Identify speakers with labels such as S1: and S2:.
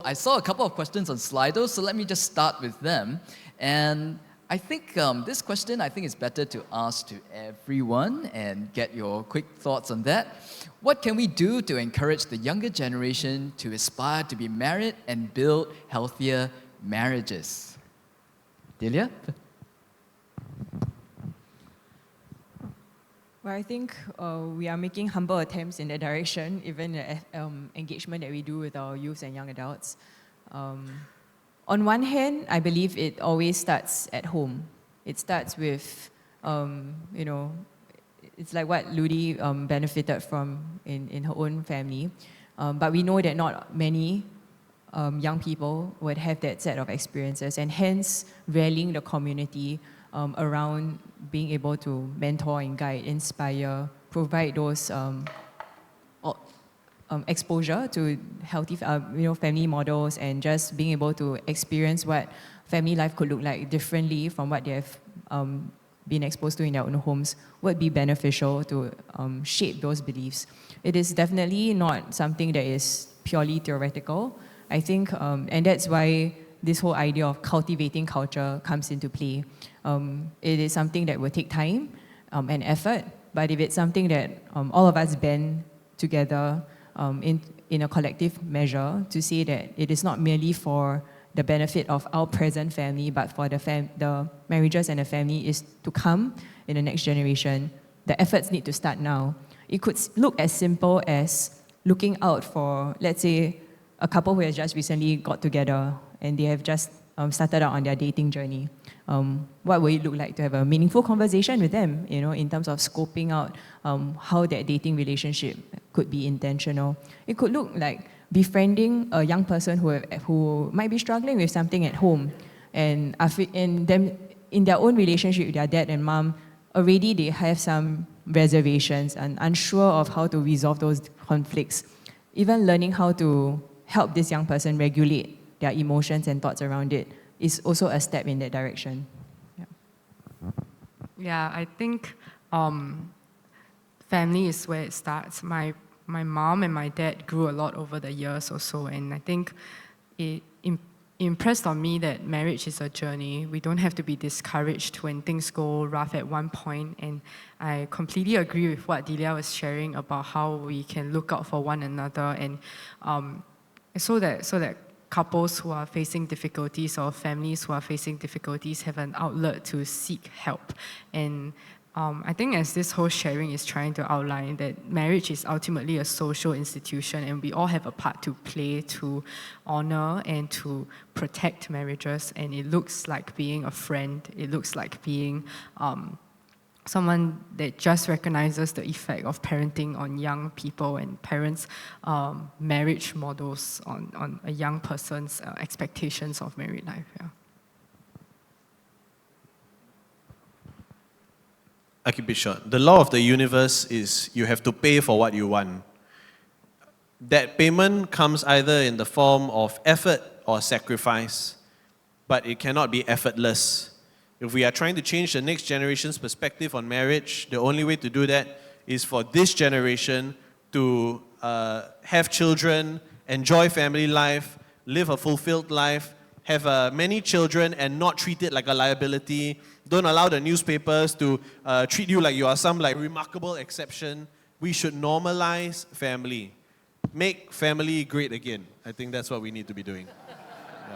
S1: I saw a couple of questions on Slido, so let me just start with them. And I think this question, I think is better to ask to everyone and get your quick thoughts on that. What can we do to encourage the younger generation to aspire to be married and build healthier marriages? Delia?
S2: Well, I think we are making humble attempts in that direction, even the engagement that we do with our youth and young adults. On one hand, I believe it always starts at home. It starts with, it's like what Ludi benefited from in her own family. But we know that not many young people would have that set of experiences, and hence rallying the community around being able to mentor and guide, inspire, provide those exposure to healthy family models, and just being able to experience what family life could look like differently from what they have been exposed to in their own homes would be beneficial to shape those beliefs. It is definitely not something that is purely theoretical. I think, and that's why this whole idea of cultivating culture comes into play. It is something that will take time and effort, but if it's something that all of us band together in a collective measure to say that it is not merely for the benefit of our present family, but for the marriages and the family is to come in the next generation, the efforts need to start now. It could look as simple as looking out for, let's say, a couple who has just recently got together and they have just started out on their dating journey. What will it look like to have a meaningful conversation with them, in terms of scoping out how that dating relationship could be intentional. It could look like befriending a young person who might be struggling with something at home, and in their own relationship with their dad and mom, already they have some reservations and unsure of how to resolve those conflicts. Even learning how to help this young person regulate their emotions and thoughts around it is also a step in that direction.
S3: Yeah, I think family is where it starts. My mom and my dad grew a lot over the years or so, and I think it impressed on me that marriage is a journey. We don't have to be discouraged when things go rough at one point, and I completely agree with what Delia was sharing about how we can look out for one another, and so that couples who are facing difficulties or families who are facing difficulties have an outlet to seek help. And I think as this whole sharing is trying to outline that marriage is ultimately a social institution, and we all have a part to play to honor and to protect marriages. And it looks like being a friend. It looks like being someone that just recognizes the effect of parenting on young people and parents' marriage models on a young person's expectations of married life. Yeah.
S4: I keep it short. The law of the universe is you have to pay for what you want. That payment comes either in the form of effort or sacrifice, but it cannot be effortless. If we are trying to change the next generation's perspective on marriage, the only way to do that is for this generation to have children, enjoy family life, live a fulfilled life, have many children and not treat it like a liability. Don't allow the newspapers to treat you like you are some remarkable exception. We should normalize family. Make family great again. I think that's what we need to be doing. Yeah.